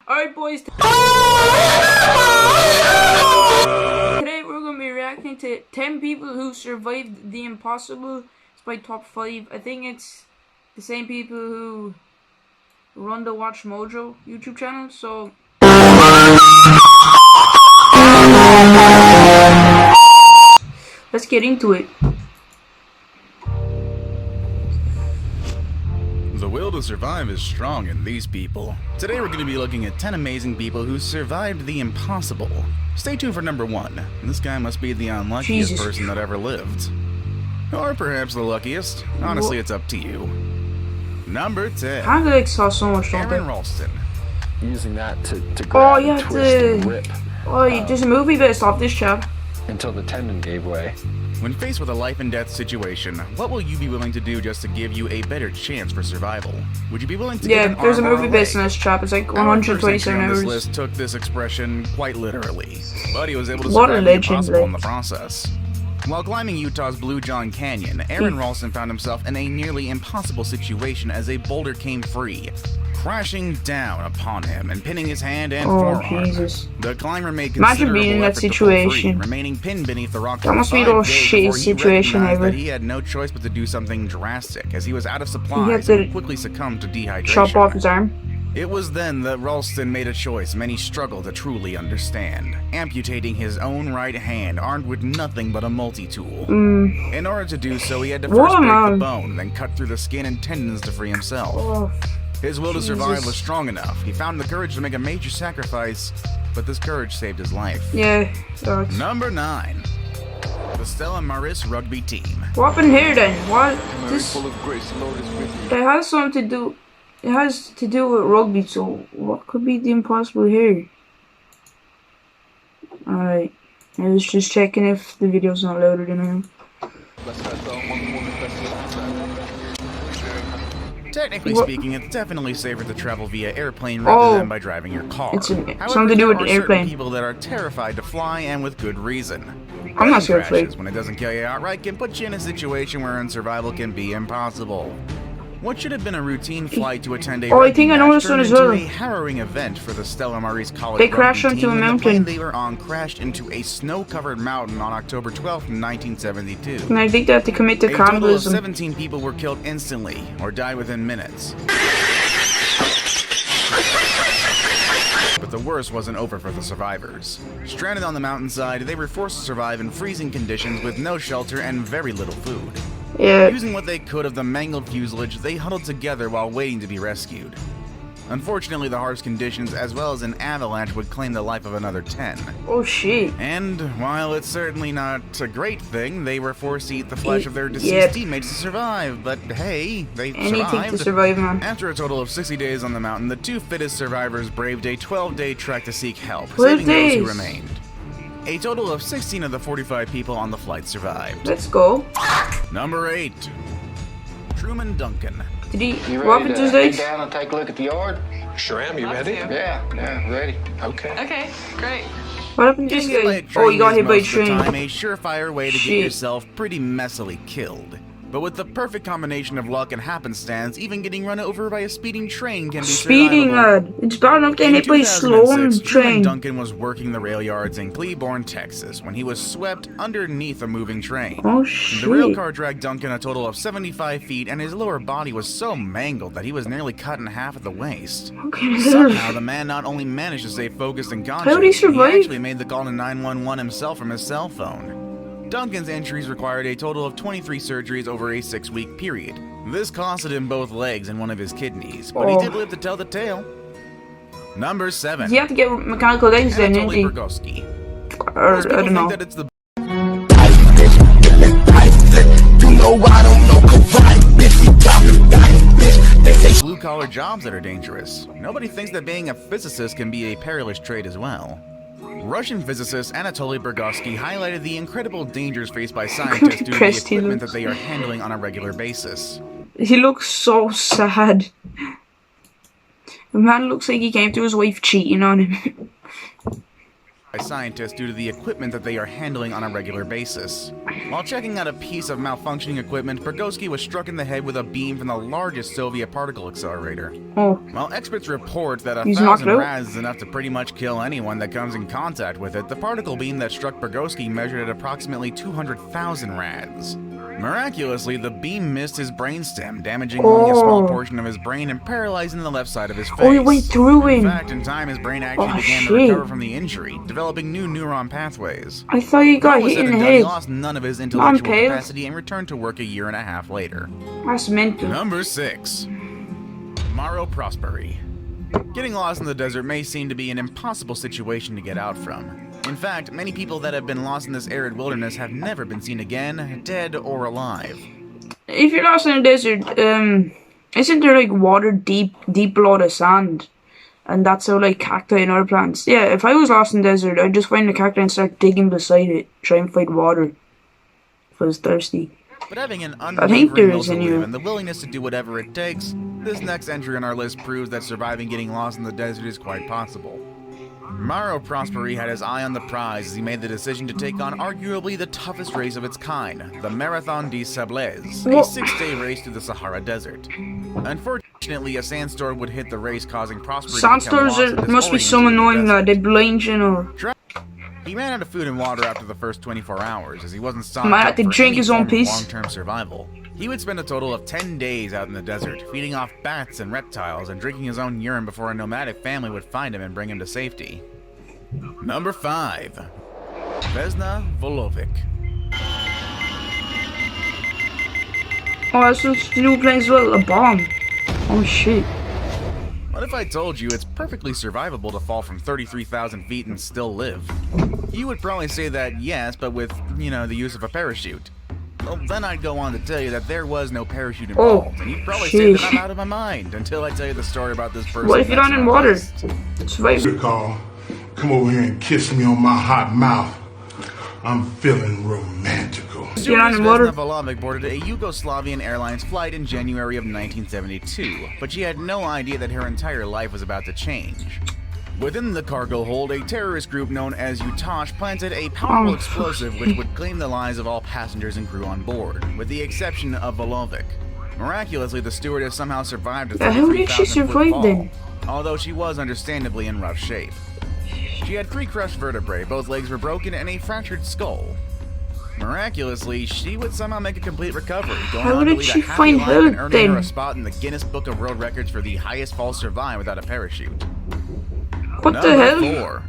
Alright boys, today we're going to be reacting to 10 people who survived the impossible. It's my top 5. I think it's the same people who run the Watch Mojo YouTube channel, so let's get into it. The will to survive is strong in these people. Today we're going to be looking at 10 amazing people who survived the impossible. Stay tuned for number 1. This guy must be the unluckiest person that ever lived. Or perhaps the luckiest. Honestly, it's up to you. Number 10. Pancakes cost so much, don't Aaron Ralston. Using that to grab and twist and rip. There's a movie based off this chap. Until the tendon gave way. When faced with a life and death situation, what will you be willing to do just to give you a better chance for survival? Would you be willing to give an arm there's a or movie based on this chap. It's like 127 hours. This list took this expression quite literally, but he was able to What a survive the legend, impossible in the process. While climbing Utah's Blue John Canyon, Aaron Ralston found himself in a nearly impossible situation as a boulder came free, crashing down upon him and pinning his hand and forearm. Jesus. The climber made Imagine being in that situation. Remaining pinned beneath the rock. That must be the most shitty situation ever. He had no choice but to do something drastic, as he was out of supplies and quickly succumbed to dehydration. Chop off his arm. It was then that Ralston made a choice many struggle to truly understand, amputating his own right hand, armed with nothing but a multi-tool. In order to do so, he had to first break the bone, then cut through the skin and tendons to free himself. His will to survive was strong enough. He found the courage to make a major sacrifice, but this courage saved his life. Number 9. The Stella Maris rugby team. What happened here then? What? This... It has something to do... It has to do with rugby, so what could be the impossible here? Alright. I was just checking if the video's not loaded in here. Technically speaking, it's definitely safer to travel via airplane rather than by driving your car. It's something to do with the airplane. People that are terrified to fly, and with good reason. I'm not scared of flying. When it doesn't kill you outright, can put you in a situation wherein survival can be impossible. What should have been a routine flight to attend a I think I know this one as well. A harrowing event for the Stella Maris College. They crashed into a mountain. The plane they were on crashed into a snow-covered mountain on October 12th, 1972. And I think they have to commit to cannibalism. A total of 17 people were killed instantly or died within minutes. But the worst wasn't over for the survivors. Stranded on the mountainside, they were forced to survive in freezing conditions with no shelter and very little food. Using what they could of the mangled fuselage, they huddled together while waiting to be rescued. Unfortunately, the harsh conditions as well as an avalanche would claim the life of another 10. Oh shit. And while it's certainly not a great thing, they were forced to eat the flesh of their deceased teammates to survive. But hey, they survived. To survive, man. After a total of 60 days on the mountain, the 2 fittest survivors braved a 12-day trek to seek help, saving those who remained. A total of 16 of the 45 people on the flight survived. Let's go. Number 8. Truman Duncan. Did he... You what ready happened to to head down and take a look at the yard? Sure am. You ready? Yeah, ready. Okay. Okay, great. What happened to this guy? Oh, he got hit by a train. A surefire way to get yourself pretty messily killed. But with the perfect combination of luck and happenstance, even getting run over by a speeding train can be speeding, lad. It's bad enough getting hit by a slowing train. Duncan was working the rail yards in Cleburne, Texas, when he was swept underneath a moving train. Oh shit! The rail car dragged Duncan a total of 75 feet, and his lower body was so mangled that he was nearly cut in half at the waist. Somehow, the man not only managed to stay focused and conscious, how did he survive? He actually made the call to 911 himself from his cell phone. Duncan's injuries required a total of 23 surgeries over a 6-week period. This costed him both legs and one of his kidneys, but he did live to tell the tale. Number 7. You have to get mechanical legs then, didn't he? Or, I don't know. That it's the blue-collar jobs that are dangerous. Nobody thinks that being a physicist can be a perilous trade as well. Russian physicist Anatoly Bergovsky highlighted the incredible dangers faced by scientists due to the equipment that they are handling on a regular basis. He looks so sad. The man looks like he came to his wife cheating on him. scientists due to the equipment that they are handling on a regular basis. While checking out a piece of malfunctioning equipment, Progoski was struck in the head with a beam from the largest Soviet particle accelerator. Oh. While experts report that He's 1,000 knocked out. rads is enough to pretty much kill anyone that comes in contact with it, the particle beam that struck Progoski measured at approximately 200,000 rads. Miraculously, the beam missed his brainstem, damaging only a small portion of his brain and paralyzing the left side of his face. Oh, it went through In him. fact, in time, his brain actually began to shit. recover from the injury, developing new neuron pathways. I thought he got All was hit said in and the done, he head. lost none of his intellectual pale. capacity and returned to work a year and a half later. That's mental. Number 6. Mauro Prosperi. Getting lost in the desert may seem to be an impossible situation to get out from. In fact, many people that have been lost in this arid wilderness have never been seen again, dead or alive. If you're lost in the desert, isn't there like water deep below the sand? And that's how like cacti and other plants. Yeah, if I was lost in the desert, I'd just find the cacti and start digging beside it, try and find water. If I was thirsty. But having an think there unwavering will is to in you. live and the willingness to do whatever it takes, this next entry on our list proves that surviving getting lost in the desert is quite possible. Mauro Prosperi had his eye on the prize as he made the decision to take on arguably the toughest race of its kind, the Marathon des Sables, a What? 6-day race through the Sahara Desert. Unfortunately, a sandstorm would hit the race, causing Prosperi to become Sandstorms lost and must be disoriented so in the annoying desert. that they blind you know. He ran out of food and water after the first 24 hours, as he wasn't stocked Might up have to for drink any his own form of piece. long-term survival. He would spend a total of 10 days out in the desert, feeding off bats and reptiles and drinking his own urine before a nomadic family would find him and bring him to safety. Number 5. Vesna Volovic. Oh, that's just new playing as well. A bomb. Oh shit. What if I told you it's perfectly survivable to fall from 33,000 feet and still live? You would probably say that yes, but with, the use of a parachute. Well, then I'd go on to tell you that there was no parachute involved, and you'd probably say that sheesh. I'm out of my mind until I tell you the story about this person. What if you're that's not in on my water? list. Survive. Call. Come over here and kiss me on my hot mouth. I'm feeling romantical. You're not in water. Vesna Volovic boarded a Yugoslavian Airlines flight in January of 1972, but she had no idea that her entire life was about to change. Within the cargo hold, a terrorist group known as Utash planted a powerful explosive which would claim the lives of all passengers and crew on board, with the exception of Volovic. Miraculously, the stewardess somehow survived a How did she 33,000-foot survive fall, then? although she was understandably in rough shape. She had 3 crushed vertebrae, both legs were broken, and a fractured skull. Miraculously, she would somehow make a complete recovery, going How on to did lead she a happy find life help and earning her then? a spot in the Guinness Book of World Records for the highest fall survived without a parachute. What the Number hell?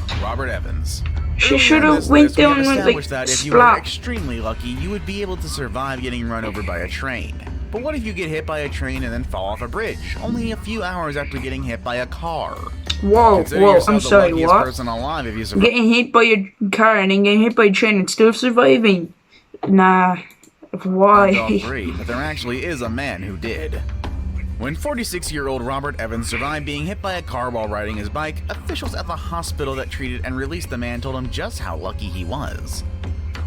4. Robert Evans. She Earlier should in have this went list, we down had and established like that if you were splat. extremely lucky, you would be able to survive getting run over by a train. But what if you get hit by a train and then fall off a bridge, only a few hours after getting hit by a car? Whoa, Consider whoa, yourself I'm the sorry, luckiest what? person alive if you survive. Getting hit by a car and then getting hit by a train and still surviving? Nah. All Why? 3, but there actually is a man who did. When 46-year-old Robert Evans survived being hit by a car while riding his bike, officials at the hospital that treated and released the man told him just how lucky he was.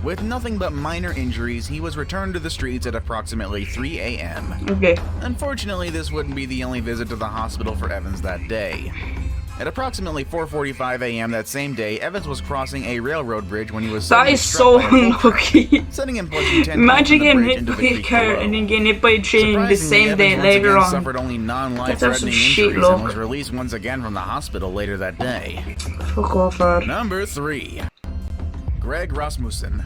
With nothing but minor injuries, he was returned to the streets at approximately 3 a.m. Okay. Unfortunately, this wouldn't be the only visit to the hospital for Evans that day. At approximately 4:45 a.m. that same day, Evans was crossing a railroad bridge when he was That suddenly is struck so by a full unlucky. truck, sending him plunging 10 feet Imagine from the getting bridge hit into by the a creek car below. and then getting hit by a train the Surprisingly, same day Evans once later again on. suffered only That's non-life-threatening some shit injuries luck. and was released once again from the hospital later that day. Fuck off, lad. Number 3. Greg Rasmussen.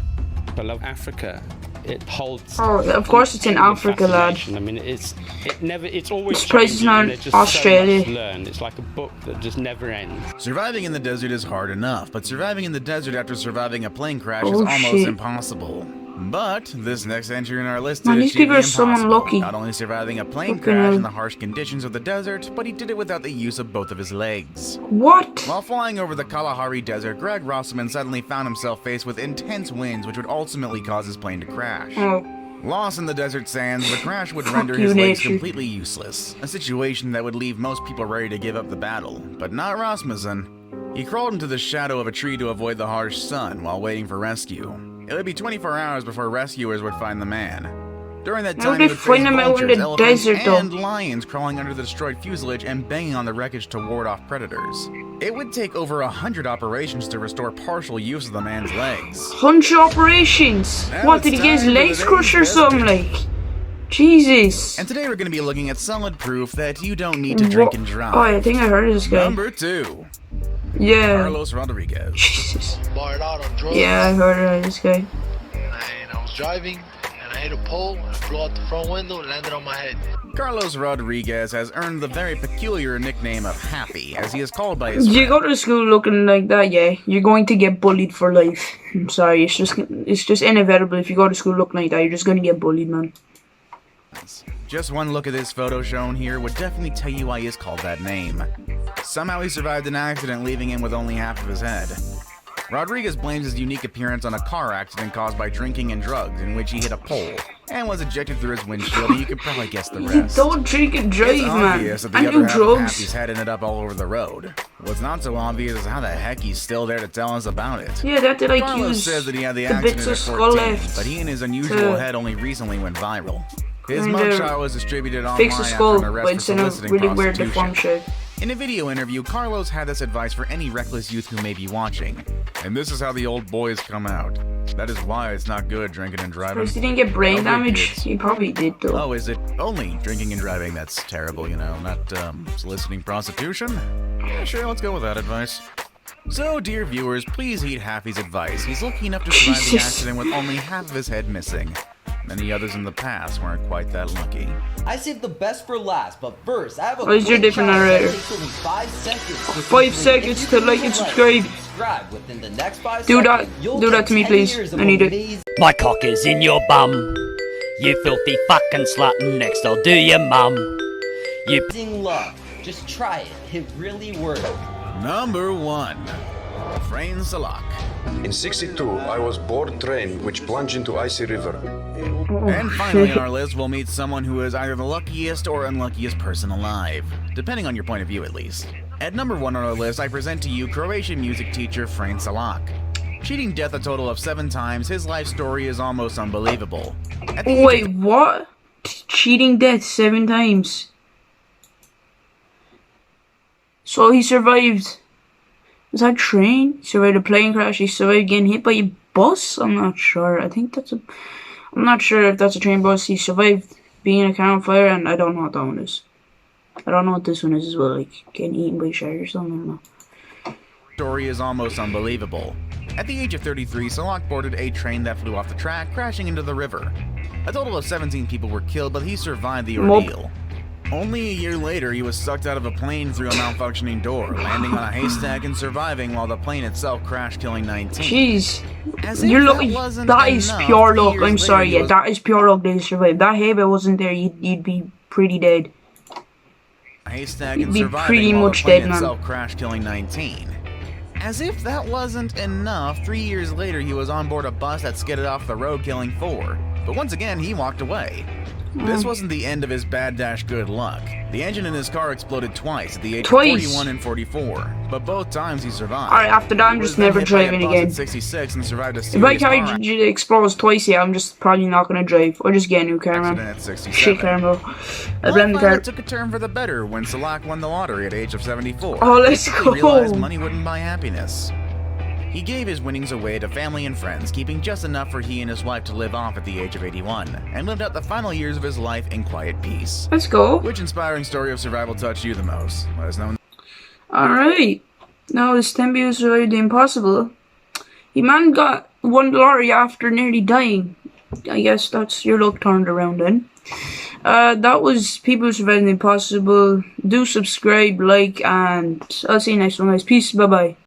I love Africa. It holds. Oh, of course it's in Africa, lad. fascination. I mean, it's always. Surprised it's changing, not and there's just Australia. So much to learn. It's like a book that just never ends. Surviving in the desert is hard enough, but surviving in the desert after surviving a plane crash is Oh, almost shit. impossible. But this next entry in our list Man, did these achieve people the are so impossible, unlucky. not only surviving a plane Fucking crash hell. in the harsh conditions of the desert, but he did it without the use of both of his legs. What? While flying over the Kalahari Desert, Greg Rossman suddenly found himself faced with intense winds which would ultimately cause his plane to crash. Oh, Lost in the desert sands, the crash would Fuck render you, his legs nature. completely useless, a situation that would leave most people ready to give up the battle, but not Rasmussen. He crawled into the shadow of a tree to avoid the harsh sun while waiting for rescue. It would be 24 hours before rescuers would find the man. During that How time, they he would find face them out in vultures, the elephants, desert, though? and lions crawling under the destroyed fuselage and banging on the wreckage to ward off predators. It would take over 100 operations to restore partial use of the man's legs. 100 operations. Now What, did it's he get his time for legs today's crushed or best something, bit. like? Jesus. And today we're going to be looking at solid proof that you don't need to drink and drive. Oh, I think I heard of this guy. Number 2, Yeah. Carlos Rodriguez. Jesus. Barred out on drugs. Yeah, I heard of this guy. And I was driving, and I hit a pole, and I flew out the front window and landed on my head. Carlos Rodriguez has earned the very peculiar nickname of Happy, as he is called by his You friends. go to school looking like that, yeah, you're going to get bullied for life. I'm sorry, it's just inevitable. If you go to school looking like that, you're just gonna get bullied, man. Just one look at this photo shown here would definitely tell you why he is called that name. Somehow he survived an accident, leaving him with only half of his head. Rodriguez blames his unique appearance on a car accident caused by drinking and drugs, in which he hit a pole and was ejected through his windshield, and you could probably guess the rest. Don't drink and drive, It's man. obvious that the And other do half of drugs. Happy's head ended up all over the road. What's not so obvious is how the heck he's still there to tell us about it. Yeah, that did like Carlos use says that he had the the accident bits at of skull 14, left but he and his unusual to head only recently went viral. His kinda mugshot was distributed online fix the after skull, an arrest but for it's in a soliciting really weird prostitution. deformed shape. In a video interview, Carlos had this advice for any reckless youth who may be watching. And this is how the old boys come out. That is why it's not good drinking and driving. First, he didn't get brain Okay, damage. kids. He probably did, though. Oh, is it only drinking and driving that's terrible, you know, not soliciting prostitution? Yeah, sure, let's go with that advice. So, dear viewers, please heed Happy's advice. He's lucky enough to survive the Jesus. accident with only half of his head missing. Many others in the past weren't quite that lucky. I saved the best for last, but first, I have a What is your quick different challenge that narrator? takes only 5 seconds. to 5 complete. seconds If to you like can and do subscribe. Subscribe within the next 5 Do that. seconds. You'll Do that get to me, 10 please. years I of need it. amazing- My cock is in your bum. You filthy fucking slut, and next I'll do your mum. You amazing love. Just try it. It really works. Number 1. Frain Salak. In 62, I was board train which plunged into icy river. And finally on our list, we'll meet someone who is either the luckiest or unluckiest person alive, depending on your point of view at least. At number 1 on our list, I present to you Croatian music teacher Frain Salak. Cheating death a total of 7 times, his life story is almost unbelievable. At the age Wait, what? Cheating death 7 times. So he survived. Was that train? He survived a plane crash. He survived getting hit by a bus? I'm not sure. I think that's a... I'm not sure if that's a train bus. He survived being in a car on fire, and I don't know what that one is. I don't know what this one is as well. Like, getting eaten by a shark or something. I don't know. story is almost unbelievable. At the age of 33, Salak boarded a train that flew off the track, crashing into the river. A total of 17 people were killed, but he survived the ordeal. Only a year later, he was sucked out of a plane through a malfunctioning door, landing on a haystack and surviving while the plane itself crashed, killing 19. Jeez. As if You're that lucky. wasn't That is enough, pure 3 luck. years I'm later, sorry. he Yeah, was- that is pure luck that you survived. That hay wasn't there, you'd be pretty dead. a haystack You'd and be surviving pretty while much the plane dead, man. itself crashed, killing 19. As if that wasn't enough, 3 years later he was on board a bus that skidded off the road, killing 4. But once again, he walked away. This wasn't the end of his bad-good luck. The engine in his car exploded twice at the age of 41 and 44, but both times he survived. Alright, after that, I'm He was just then never hit by a driving bus again. at 66 and survived a If my serious car car explodes twice, yeah, I'm just probably not gonna drive. Or just get a new car, accident man. at 67. Shit car, bro. I Life blame the finally car. took a turn for the better when Salak won the lottery at age of 74. Oh, let's He quickly realized go. money wouldn't buy happiness. He gave his winnings away to family and friends, keeping just enough for he and his wife to live off at the age of 81, and lived out the final years of his life in quiet peace. Let's go. Which inspiring story of survival touched you the most? Let us know. Alright. Now this 10 people survived the impossible. The man won the lottery after nearly dying. I guess that's your luck turned around then. That was people who survived the impossible. Do subscribe, like, and I'll see you next one, guys. Peace. Bye bye.